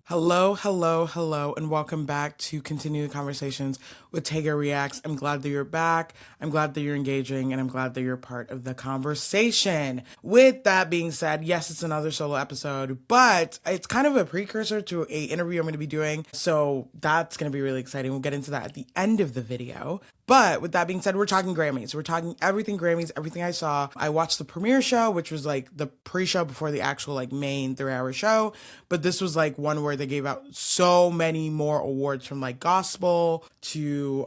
Hello, hello, hello, and welcome back to Continue the Conversations with Tega Reacts. I'm glad that you're back. I'm glad that you're engaging, and I'm glad that you're part of the conversation. With that being said, yes, it's another solo episode, but it's kind of a precursor to an interview I'm going to be doing, so that's going to be really exciting. We'll get into that at the end of the video. But with that being said, we're talking Grammys. We're talking everything Grammys, everything I saw. I watched the premiere show, which was like the pre-show before the actual like main 3-hour show. But this was like one where they gave out so many more awards, from like gospel to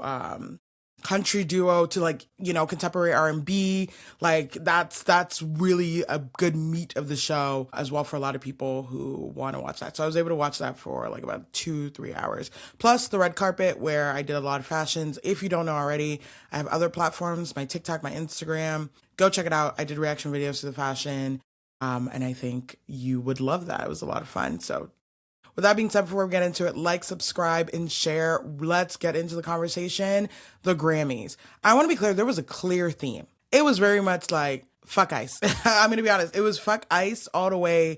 country duo to like, contemporary R&B. Like that's really a good meat of the show as well for a lot of people who want to watch that. So I was able to watch that for like about 2-3 hours. Plus the red carpet, where I did a lot of fashions. If you don't know already, I have other platforms, my TikTok, my Instagram. Go check it out. I did reaction videos to the fashion. And I think you would love that. It was a lot of fun. So with that being said, before we get into it, like, subscribe, and share. Let's get into the conversation. The Grammys. I want to be clear, there was a clear theme. It was very much like, fuck ICE. I'm going to be honest. It was fuck ICE all the way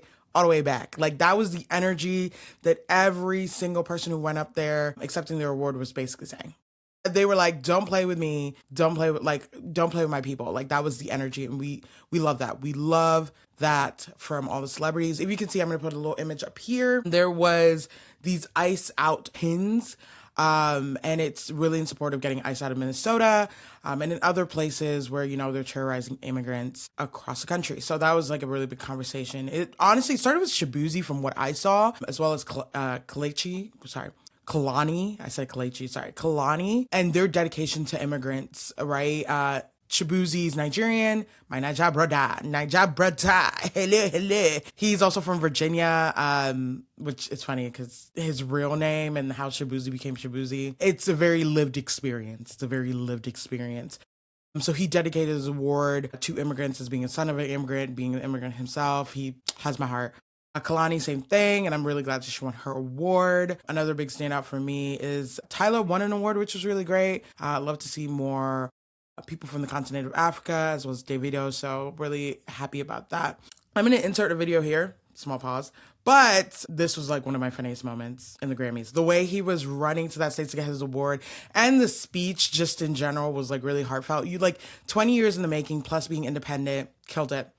back. Like, that was the energy that every single person who went up there accepting their award was basically saying. They were like, don't play with me. Don't play with my people. Like, that was the energy. And we love that. We love that from all the celebrities. If you can see, I'm going to put a little image up here. There was these ICE out pins. And it's really in support of getting ICE out of Minnesota, and in other places where, they're terrorizing immigrants across the country. So that was like a really big conversation. It honestly started with Shabuzi from what I saw, as well as Kalani, and their dedication to immigrants, right? Shabuzi's Nigerian, my Naija brother, hello. He's also from Virginia, which is funny because his real name and how Shabuzi became Shabuzi, it's a very lived experience. So he dedicated his award to immigrants as being a son of an immigrant, being an immigrant himself. He has my heart. Kalani, same thing, and I'm really glad that she won her award. Another big standout for me is Tyler won an award, which was really great. I'd love to see more people from the continent of Africa, as well as Davido, so really happy about that. I'm going to insert a video here, small pause, but this was like one of my funniest moments in the Grammys. The way he was running to that stage to get his award, and the speech just in general was like really heartfelt. 20 years in the making, plus being independent, killed it.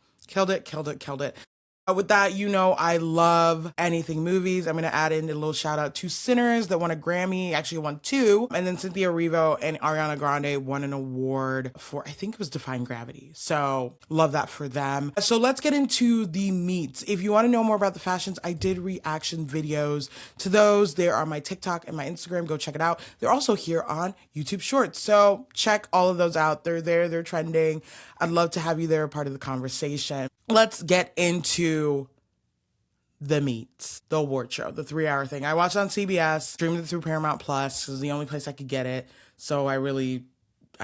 With that, I love anything movies. I'm going to add in a little shout out to Sinners that won a Grammy, actually won 2. And then Cynthia Erivo and Ariana Grande won an award for, I think it was Defying Gravity. So love that for them. So let's get into the meats. If you want to know more about the fashions, I did reaction videos to those. There are my TikTok and my Instagram. Go check it out. They're also here on YouTube Shorts. So check all of those out. They're there. They're trending. I'd love to have you there, part of the conversation. Let's get into the meats, the award show, the 3-hour thing. I watched it on CBS, streamed it through Paramount Plus. It was the only place I could get it. So I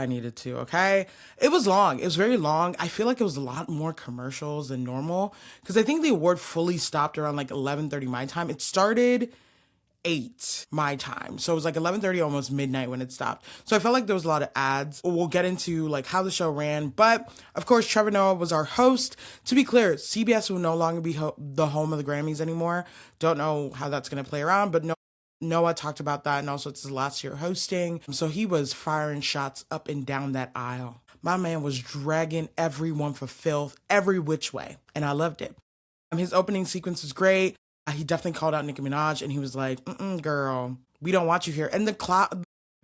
needed to, okay? It was long. It was very long. I feel like it was a lot more commercials than normal, because I think the award fully stopped around like 11:30 my time. It started 8 my time, so it was like 11:30, almost midnight when it stopped. So I felt like there was a lot of ads. We'll get into like how the show ran, but of course Trevor Noah was our host. To be clear, CBS will no longer be the home of the Grammys anymore. Don't know how that's going to play around, but Noah talked about that, and also it's his last year hosting, so he was firing shots up and down that aisle. My man was dragging everyone for filth every which way, and I loved it. His opening sequence was great. He definitely called out Nicki Minaj, and he was like, girl, we don't want you here. And the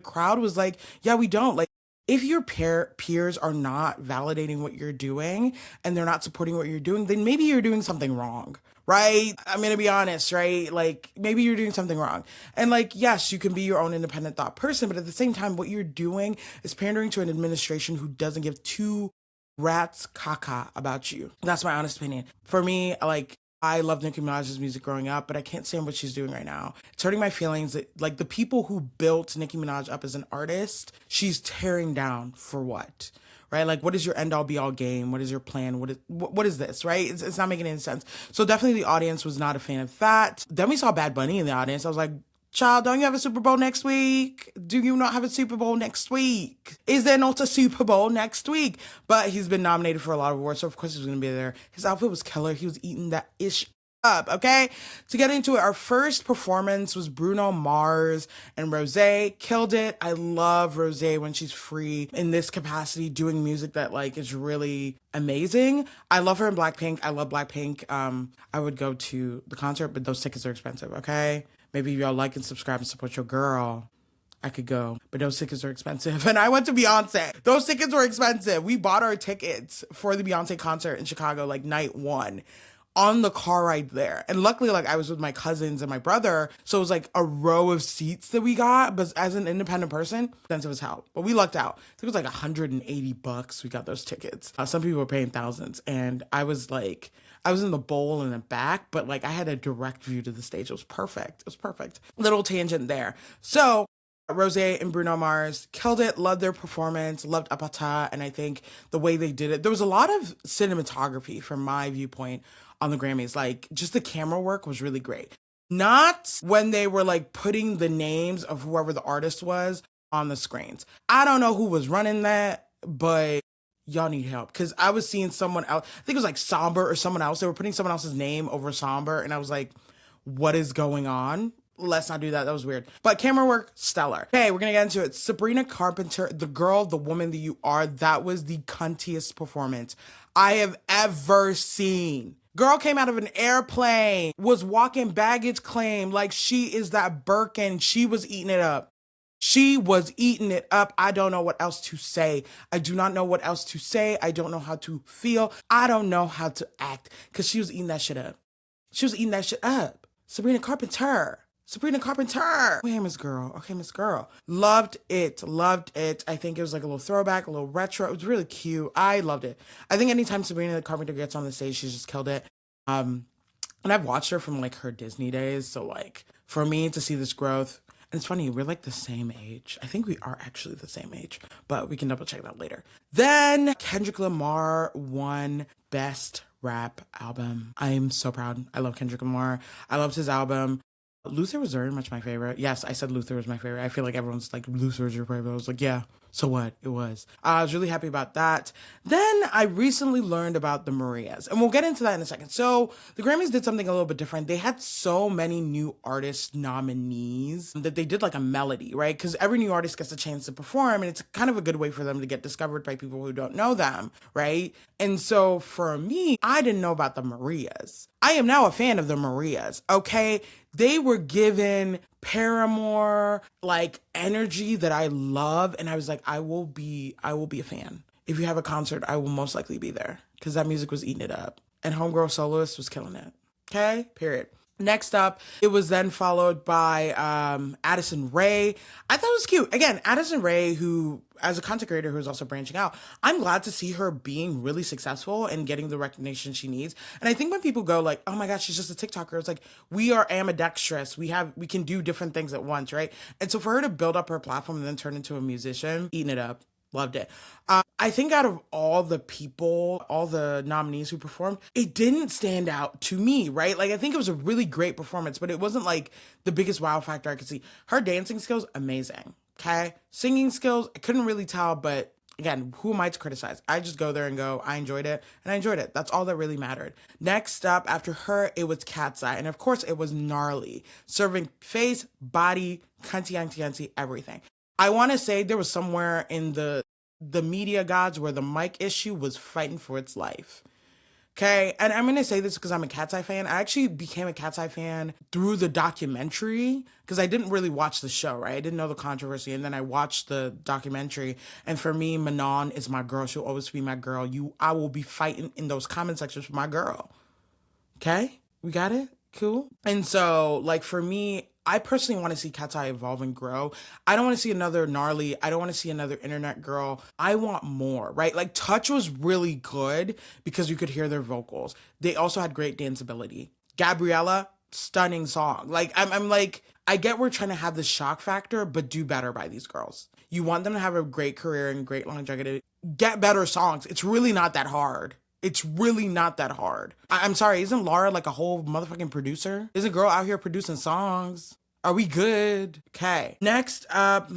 crowd was like, yeah, we don't. Like, if your peers are not validating what you're doing and they're not supporting what you're doing, then maybe you're doing something wrong, right? I'm going to be honest, right? Like, maybe you're doing something wrong. And like, yes, you can be your own independent thought person, but at the same time, what you're doing is pandering to an administration who doesn't give two rats caca about you. That's my honest opinion. For me, like, I loved Nicki Minaj's music growing up, but I can't stand what she's doing right now. It's hurting my feelings that, like, the people who built Nicki Minaj up as an artist, she's tearing down for what? Right? Like, what is your end all be all game? What is your plan? What is this? Right? It's not making any sense. So definitely the audience was not a fan of that. Then we saw Bad Bunny in the audience. I was like, child, don't you have a Super Bowl next week? Do you not have a Super Bowl next week? Is there not a Super Bowl next week? But he's been nominated for a lot of awards, so of course he's going to be there. His outfit was killer. He was eating that ish up, okay? To get into it, our first performance was Bruno Mars and Rosé. Killed it. I love Rosé when she's free in this capacity doing music that like is really amazing. I love her in Blackpink. I love Blackpink. I would go to the concert, but those tickets are expensive, okay? Maybe y'all like and subscribe and support your girl. I could go, but those tickets are expensive. And I went to Beyonce. Those tickets were expensive. We bought our tickets for the Beyonce concert in Chicago, like night one, on the car ride there. And luckily, like I was with my cousins and my brother. So it was like a row of seats that we got. But as an independent person, expensive as hell. But we lucked out. I think it was like $180. We got those tickets. Some people were paying thousands. And I was in the bowl in the back, but like I had a direct view to the stage. It was perfect. It was perfect. Little tangent there. So Rosé and Bruno Mars killed it, loved their performance, loved Apata, and I think the way they did it, there was a lot of cinematography from my viewpoint on the Grammys. Like, just the camera work was really great. Not when they were like putting the names of whoever the artist was on the screens. I don't know who was running that, but y'all need help. Because I was seeing someone else, I think it was like Somber or someone else. They were putting someone else's name over Somber, and I was like, what is going on? Let's not do that. That was weird. But camera work, stellar. Okay, we're gonna get into it. Sabrina Carpenter, the girl, the woman that you are, that was the cuntiest performance I have ever seen. Girl came out of an airplane, was walking baggage claim like she is that Birkin. She was eating it up. She was eating it up. I don't know what else to say. I do not know what else to say. I don't know how to feel. I don't know how to act because she was eating that shit up. She was eating that shit up. Sabrina Carpenter. Okay, Miss Girl. Loved it. I think it was like a little throwback, a little retro. It was really cute. I loved it. I think anytime Sabrina Carpenter gets on the stage, she's just killed it. And I've watched her from like her Disney days. So like for me to see this growth, and it's funny, we're like the same age. I think we are actually the same age, but we can double check that later. Then Kendrick Lamar won Best Rap Album. I'm so proud. I love Kendrick Lamar. I loved his album. Luther was very much my favorite. Yes, I said Luther was my favorite. I feel like everyone's like, Luther's your favorite. I was like, yeah, so what? It was. I was really happy about that. Then I recently learned about the Marias, and we'll get into that in a second. So the Grammys did something a little bit different. They had so many new artist nominees that they did like a melody, right? Because every new artist gets a chance to perform, and it's kind of a good way for them to get discovered by people who don't know them, right? And so for me, I didn't know about the Marias. I am now a fan of the Marias, okay? They were given Paramore like energy that I love, and I was like, I will be a fan. If you have a concert, I will most likely be there because that music was eating it up, and Homegirl Soloist was killing it. Okay, period. Next up, it was then followed by Addison Rae. I thought it was cute. Again, Addison Rae, who, as a content creator who's also branching out, I'm glad to see her being really successful and getting the recognition she needs. And I think when people go like, oh my gosh, she's just a TikToker, it's like, we are ambidextrous. We can do different things at once, right? And so for her to build up her platform and then turn into a musician, eating it up. Loved it. I think out of all the people, all the nominees who performed, it didn't stand out to me, right? Like, I think it was a really great performance, but it wasn't like the biggest wow factor I could see. Her dancing skills, amazing. Okay. Singing skills, I couldn't really tell, but again, who am I to criticize? I just go there and go, I enjoyed it, and I enjoyed it. That's all that really mattered. Next up, after her, it was Cat's Eye. And of course, it was gnarly. Serving face, body, cunty, everything. I want to say there was somewhere in the media gods where the mic issue was fighting for its life. Okay, and I'm going to say this because I'm a Cat's Eye fan. I actually became a Cat's Eye fan through the documentary because I didn't really watch the show, right? I didn't know the controversy, and then I watched the documentary, and for me, Manon is my girl. She'll always be my girl. I will be fighting in those comment sections for my girl. Okay, we got it? Cool. And so, like, for me, I personally want to see Cat's Eye evolve and grow. I don't want to see another gnarly. I don't want to see another internet girl. I want more, right? Like, Touch was really good because you could hear their vocals. They also had great danceability. Gabriella, stunning song. Like, I'm like, I get we're trying to have this shock factor, but do better by these girls. You want them to have a great career and great longevity. Get better songs. It's really not that hard. I'm sorry, isn't Laura like a whole motherfucking producer? Isn't girl out here producing songs? Are we good? Okay. Next up,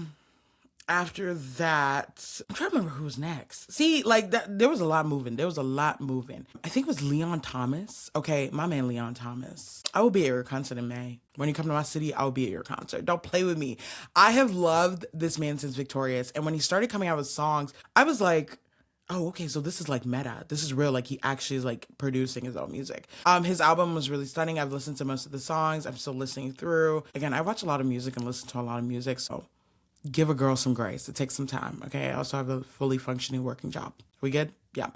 After that, I'm trying to remember who was next. See, like that, there was a lot moving. There was a lot moving. I think it was Leon Thomas. Okay, my man Leon Thomas. I will be at your concert in May. When you come to my city, I will be at your concert. Don't play with me. I have loved this man since Victorious. And when he started coming out with songs, I was like, oh, okay, so this is like meta. This is real. Like he actually is like producing his own music. His album was really stunning. I've listened to most of the songs. I'm still listening through. Again, I watch a lot of music and listen to a lot of music, so give a girl some grace. It takes some time, okay? I also have a fully functioning working job. We good? Yeah.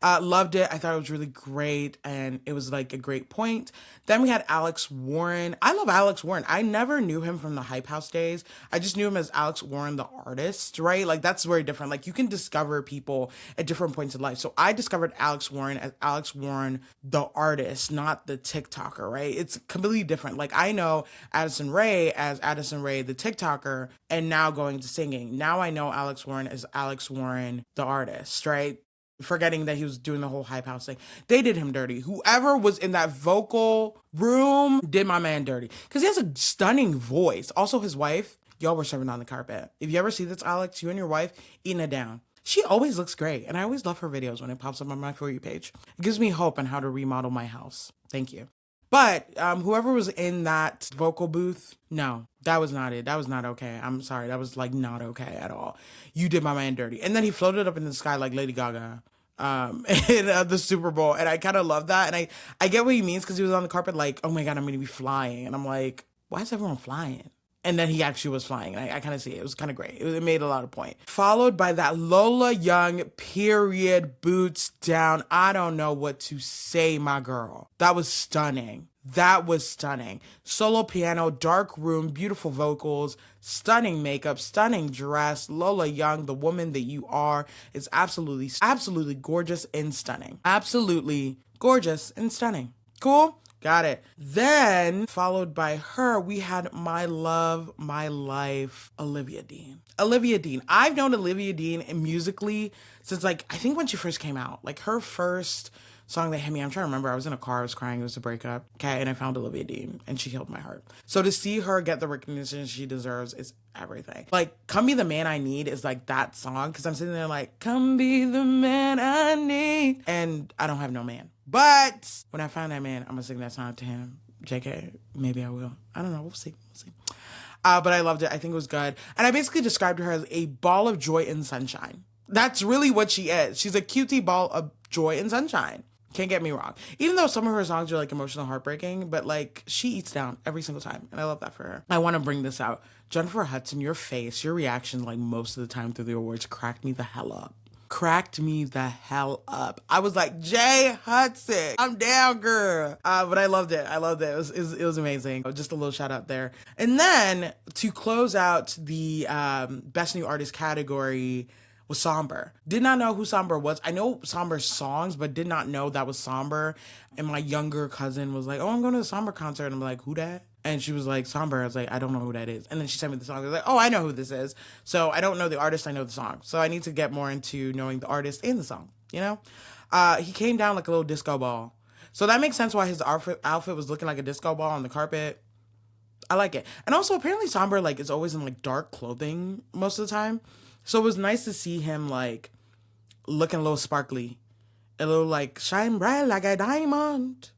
Loved it. I thought it was really great, and it was like a great point. Then we had Alex Warren. I love Alex Warren. I never knew him from the Hype House days. I just knew him as Alex Warren, the artist, right? Like that's very different. Like you can discover people at different points in life. So I discovered Alex Warren as Alex Warren, the artist, not the TikToker, right? It's completely different. Like I know Addison Rae as Addison Rae, the TikToker, and now going to singing. Now I know Alex Warren as Alex Warren, the artist, right? Forgetting that he was doing the whole Hype House thing. They did him dirty. Whoever was in that vocal room did my man dirty. Because he has a stunning voice. Also, his wife, y'all were serving on the carpet. If you ever see this, Alex, you and your wife eating it down. She always looks great. And I always love her videos when it pops up on my For You page. It gives me hope on how to remodel my house. Thank you. But whoever was in that vocal booth, no, that was not it. That was not okay. I'm sorry. That was like not okay at all. You did my man dirty. And then he floated up in the sky like Lady Gaga in the Super Bowl. And I kind of love that. And I get what he means because he was on the carpet like, oh my God, I'm going to be flying. And I'm like, why is everyone flying? And then he actually was flying. And I kind of see it. It was kind of great. It made a lot of point. Followed by that Lola Young, period, boots down. I don't know what to say, my girl. That was stunning. That was stunning. Solo piano, dark room, beautiful vocals, stunning makeup, stunning dress. Lola Young, the woman that you are, is absolutely, absolutely gorgeous and stunning. Absolutely gorgeous and stunning. Cool? Got it. Then, followed by her, we had my love, my life, Olivia Dean. Olivia Dean. I've known Olivia Dean musically since, like, I think when she first came out. Like, her first song that hit me, I'm trying to remember, I was in a car, I was crying, it was a breakup. Okay, and I found Olivia Dean, and she healed my heart. So to see her get the recognition she deserves is everything. Like, Come Be the Man I Need is, like, that song, because I'm sitting there like, come be the man I need. And I don't have no man. But when I find that man, I'm gonna sing that song to him. JK, maybe I will. I don't know. We'll see. But I loved it. I think it was good. And I basically described her as a ball of joy and sunshine. That's really what she is. She's a cutie ball of joy and sunshine. Can't get me wrong. Even though some of her songs are like emotional, heartbreaking, but like she eats down every single time. And I love that for her. I want to bring this out. Jennifer Hudson, your face, your reaction like most of the time through the awards cracked me the hell up. Cracked me the hell up. I was like, Jay Hudson, I'm down, girl. But I loved it. It was amazing. Just a little shout out there. And then to close out the Best New Artist category was Somber. Did not know who Somber was. I know Somber's songs, but did not know that was Somber. And my younger cousin was like, oh, I'm going to the Somber concert. And I'm like, who that? And she was like, Somber. I was like, I don't know who that is. And then she sent me the song. I was like, oh, I know who this is. So I don't know the artist. I know the song. So I need to get more into knowing the artist and the song, you know? He came down like a little disco ball. So that makes sense why his outfit was looking like a disco ball on the carpet. I like it. And also, apparently Somber like is always in like dark clothing most of the time. So it was nice to see him like looking a little sparkly. A little like, shine bright like a diamond.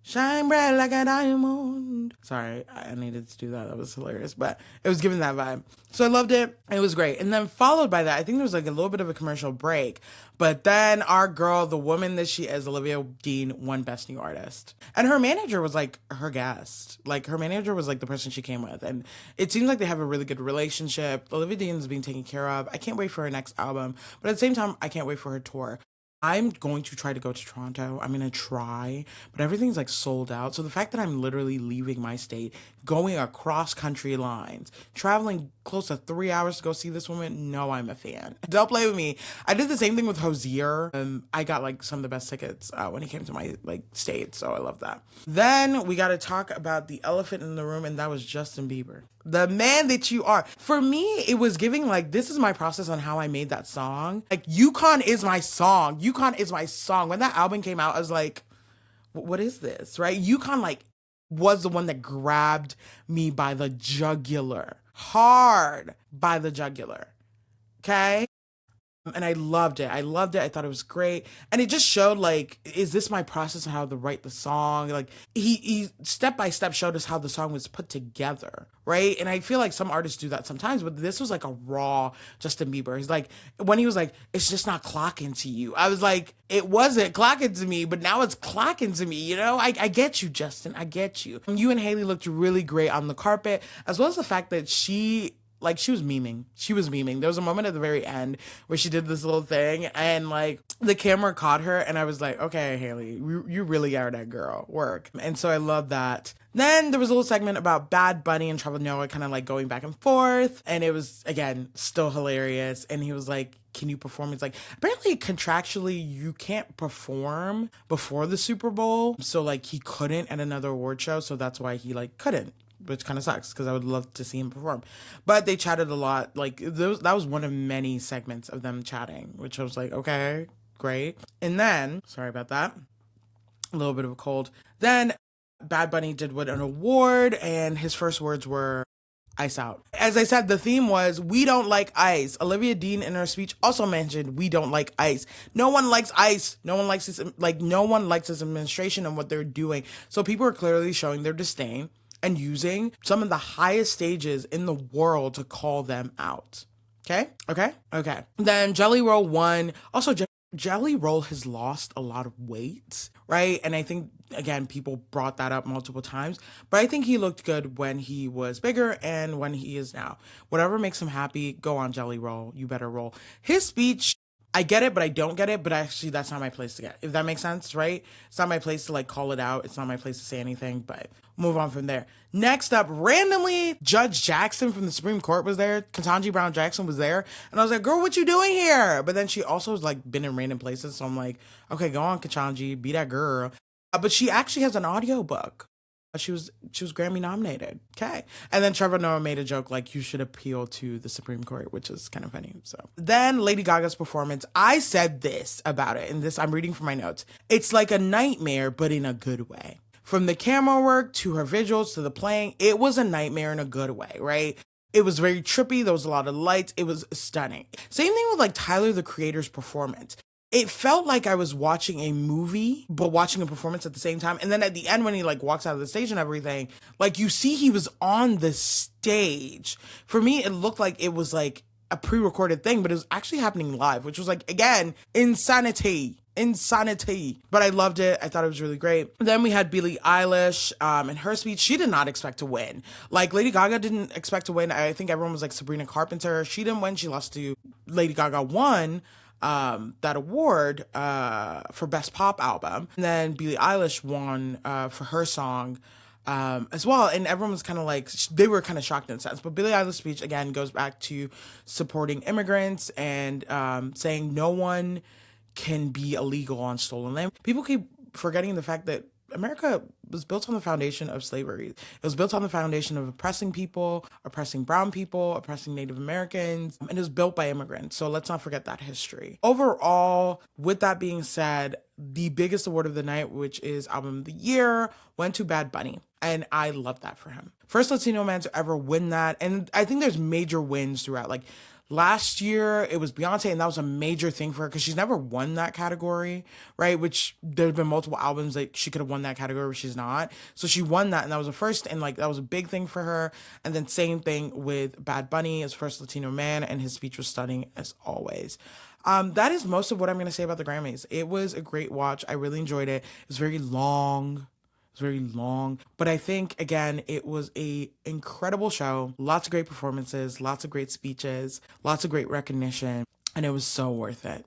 Shine bright like a diamond. Sorry, I needed to do that. That was hilarious. But it was giving that vibe. So I loved it. It was great. And then followed by that, I think there was like a little bit of a commercial break. But then our girl, the woman that she is, Olivia Dean, won Best New Artist. And her manager was like her guest. Like her manager was like the person she came with. And it seems like they have a really good relationship. Olivia Dean is being taken care of. I can't wait for her next album. But at the same time, I can't wait for her tour. I'm going to try to go to Toronto. I'm going to try, but everything's like sold out. So the fact that I'm literally leaving my state, going across country lines, traveling close to 3 hours to go see this woman, no, I'm a fan. Don't play with me. I did the same thing with Hozier. I got like some of the best tickets when he came to my like state. So I love that. Then we got to talk about the elephant in the room, and that was Justin Bieber. The man that you are. For me, it was giving like, this is my process on how I made that song. Like, Yukon is my song. Yukon is my song. When that album came out, I was like, what is this, right? Yukon like was the one that grabbed me by the jugular. Hard by the jugular. Okay. And I loved it. I loved it. I thought it was great. And it just showed like, is this my process of how to write the song? Like he step by step showed us how the song was put together. Right. And I feel like some artists do that sometimes, but this was like a raw Justin Bieber. He's like, when he was like, it's just not clocking to you. I was like, it wasn't clocking to me, but now it's clocking to me. You know, I get you, Justin. I get you. You and Haley looked really great on the carpet, as well as the fact that she was memeing. She was memeing. There was a moment at the very end where she did this little thing and like the camera caught her and I was like, okay, Haley, you really are that girl. Work. And so I love that. Then there was a little segment about Bad Bunny and Trevor Noah kind of like going back and forth. And it was, again, still hilarious. And he was like, can you perform? It's like, apparently contractually you can't perform before the Super Bowl. So like he couldn't at another award show. So that's why he like couldn't, which kind of sucks because I would love to see him perform. But they chatted a lot. Like that was one of many segments of them chatting, which I was like, okay, great. And then, sorry about that, a little bit of a cold. Then Bad Bunny did win an award and his first words were, ice out. As I said, the theme was, we don't like ice. Olivia Dean in her speech also mentioned, we don't like ice. No one likes ice. No one likes this, like no one likes this administration and what they're doing. So people are clearly showing their disdain and using some of the highest stages in the world to call them out. Okay. Then Jelly Roll won. Also, Jelly Roll has lost a lot of weight, right? And I think, again, people brought that up multiple times. But I think he looked good when he was bigger and when he is now. Whatever makes him happy, go on, Jelly Roll. You better roll. His speech, I get it, but I don't get it. But actually, that's not my place to get. If that makes sense, right? It's not my place to like call it out. It's not my place to say anything, but move on from there. Next up, randomly, Judge Jackson from the Supreme Court was there. Ketanji Brown Jackson was there. And I was like, girl, what you doing here? But then she also has like been in random places. So I'm like, okay, go on, Ketanji, be that girl. But she actually has an audiobook. She was Grammy nominated. Okay. And then Trevor Noah made a joke like, you should appeal to the Supreme Court, which is kind of funny. So then Lady Gaga's performance, I said this about it, and this I'm reading from my notes. It's like a nightmare, but in a good way. From the camera work to her visuals to the playing, it was a nightmare in a good way, right? It was very trippy. There was a lot of lights. It was stunning. Same thing with like Tyler, the Creator's performance. It felt like I was watching a movie, but watching a performance at the same time. And then at the end, when he like walks out of the stage and everything, like you see he was on the stage. For me, it looked like it was like a pre-recorded thing, but it was actually happening live, which was like, again, insanity. But I loved it. I thought it was really great. Then we had Billie Eilish in her speech. She did not expect to win. Like Lady Gaga didn't expect to win. I think everyone was like Sabrina Carpenter. She didn't win. She lost to Lady Gaga won that award for Best Pop Album. And then Billie Eilish won for her song as well. And everyone was kind of like, they were kind of shocked in a sense. But Billie Eilish's speech, again, goes back to supporting immigrants and saying no one can be illegal on stolen land. People keep forgetting the fact that America was built on the foundation of slavery. It was built on the foundation of oppressing people, oppressing brown people, oppressing Native Americans, and it was built by immigrants. So let's not forget that history. Overall, with that being said, the biggest award of the night, which is Album of the Year, went to Bad Bunny. And I love that for him. First Latino man to ever win that. And I think there's major wins throughout. Like last year, it was Beyonce, and that was a major thing for her because she's never won that category, right? Which there's been multiple albums that she could have won that category, but she's not. So she won that, and that was the first, and like that was a big thing for her. And then same thing with Bad Bunny as first Latino man, and his speech was stunning as always. That is most of what I'm going to say about the Grammys. It was a great watch. I really enjoyed it. It was very long. But I think, again, it was a incredible show. Lots of great performances, lots of great speeches, lots of great recognition, and it was so worth it.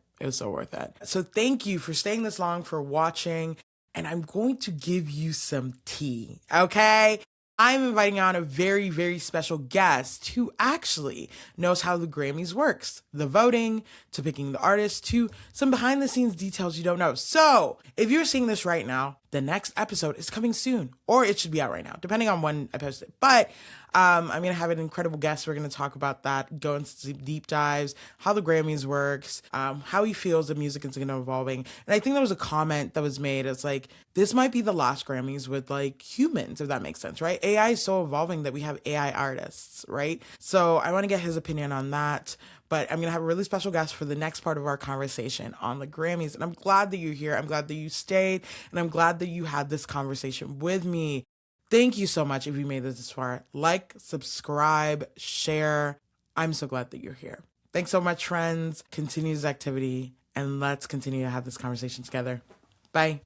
So thank you for staying this long, for watching, and I'm going to give you some tea, okay? I'm inviting on a very, very special guest who actually knows how the Grammys works. The voting, to picking the artist, to some behind the scenes details you don't know. So if you're seeing this right now, the next episode is coming soon, or it should be out right now, depending on when I post it. But I'm going to have an incredible guest. We're going to talk about that, go into deep dives, how the Grammys works, how he feels the music is going to evolving. And I think there was a comment that was made. It's like, this might be the last Grammys with like humans, if that makes sense, right? AI is so evolving that we have AI artists, right? So I want to get his opinion on that. But I'm going to have a really special guest for the next part of our conversation on the Grammys. And I'm glad that you're here. I'm glad that you stayed. And I'm glad that you had this conversation with me. Thank you so much if you made this far. Like, subscribe, share. I'm so glad that you're here. Thanks so much, friends. Continue this activity, and let's continue to have this conversation together. Bye.